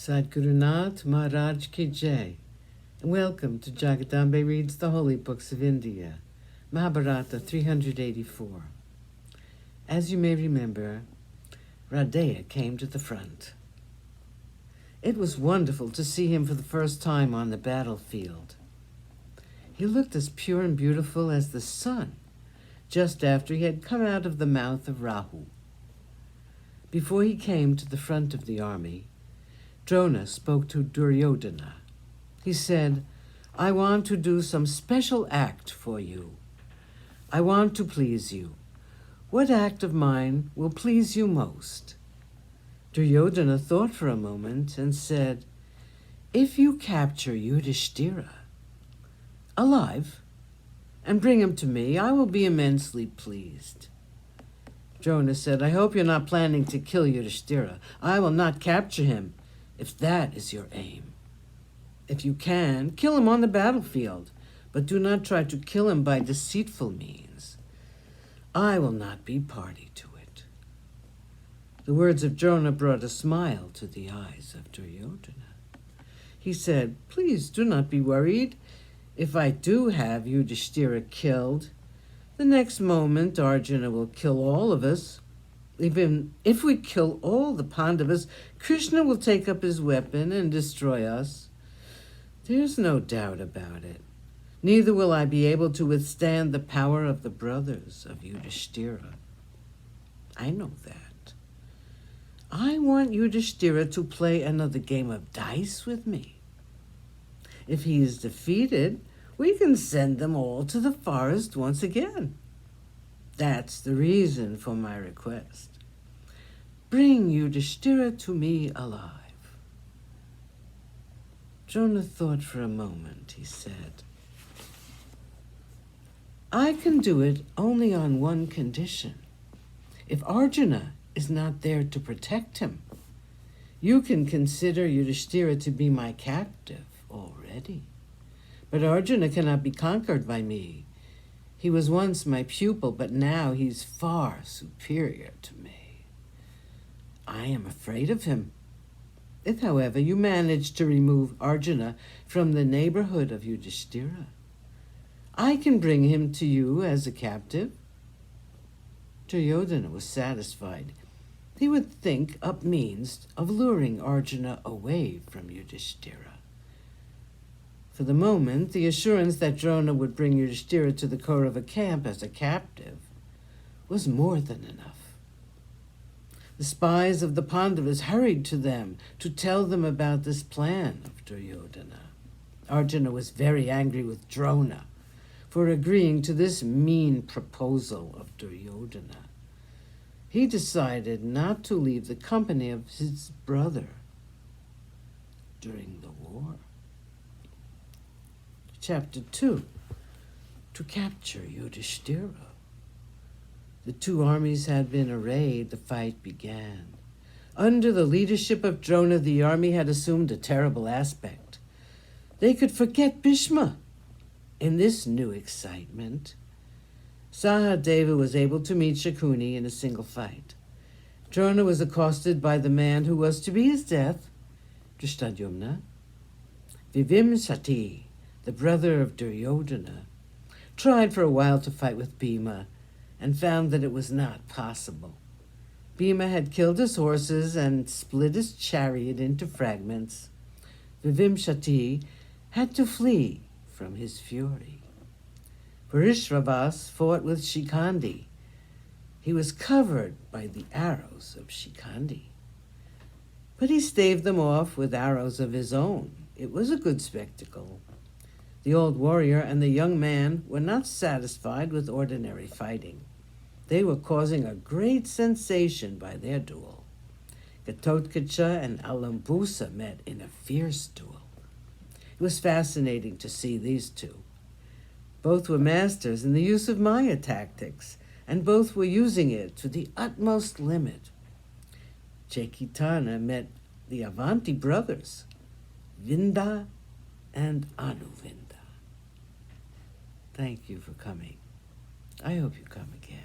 Sadgurunath Maharaj Ki Jai, and welcome to Jagadambe Reads the Holy Books of India, Mahabharata 384. As you may remember, Radeya came to the front. It was wonderful to see him for the first time on the battlefield. He looked as pure and beautiful as the sun, just after he had come out of the mouth of Rahu. Before he came to the front of the army, Drona spoke to Duryodhana. He said, "I want to do some special act for you. I want to please you. What act of mine will please you most?" Duryodhana thought for a moment and said, "If you capture Yudhishthira alive and bring him to me, I will be immensely pleased." Drona said, "I hope you're not planning to kill Yudhishthira. I will not capture him if that is your aim. If you can, kill him on the battlefield, but do not try to kill him by deceitful means. I will not be party to it." The words of Drona brought a smile to the eyes of Duryodhana. He said, "Please do not be worried. If I do have Yudhishthira killed, the next moment Arjuna will kill all of us. Even if we kill all the Pandavas, Krishna will take up his weapon and destroy us. There's no doubt about it. Neither will I be able to withstand the power of the brothers of Yudhishthira. I know that. I want Yudhishthira to play another game of dice with me. If he is defeated, we can send them all to the forest once again. That's the reason for my request. Bring Yudhishthira to me alive." Drona thought for a moment. He said, "I can do it only on one condition. If Arjuna is not there to protect him, you can consider Yudhishthira to be my captive already. But Arjuna cannot be conquered by me. He was once my pupil, but now he's far superior to me. I am afraid of him. If, however, you manage to remove Arjuna from the neighborhood of Yudhishthira, I can bring him to you as a captive." Duryodhana was satisfied. He would think up means of luring Arjuna away from Yudhishthira. For the moment, the assurance that Drona would bring Yudhishthira to the Kaurava camp as a captive was more than enough. The spies of the Pandavas hurried to them to tell them about this plan of Duryodhana. Arjuna was very angry with Drona for agreeing to this mean proposal of Duryodhana. He decided not to leave the company of his brother during the war. Chapter 2, to capture Yudhishthira. The two armies had been arrayed. The fight began. Under the leadership of Drona, the army had assumed a terrible aspect. They could forget Bhishma in this new excitement. Sahadeva was able to meet Shakuni in a single fight. Drona was accosted by the man who was to be his death, Drishtadyumna. Vivimsati, the brother of Duryodhana, tried for a while to fight with Bhima and found that it was not possible. Bhima had killed his horses and split his chariot into fragments. Vivimshati had to flee from his fury. Parishravas fought with Shikhandi. He was covered by the arrows of Shikhandi, but he staved them off with arrows of his own. It was a good spectacle. The old warrior and the young man were not satisfied with ordinary fighting. They were causing a great sensation by their duel. Gatotkacha and Alambusa met in a fierce duel. It was fascinating to see these two. Both were masters in the use of Maya tactics, and both were using it to the utmost limit. Chaitanya met the Avanti brothers, Vinda and Anuvinda. Thank you for coming. I hope you come again.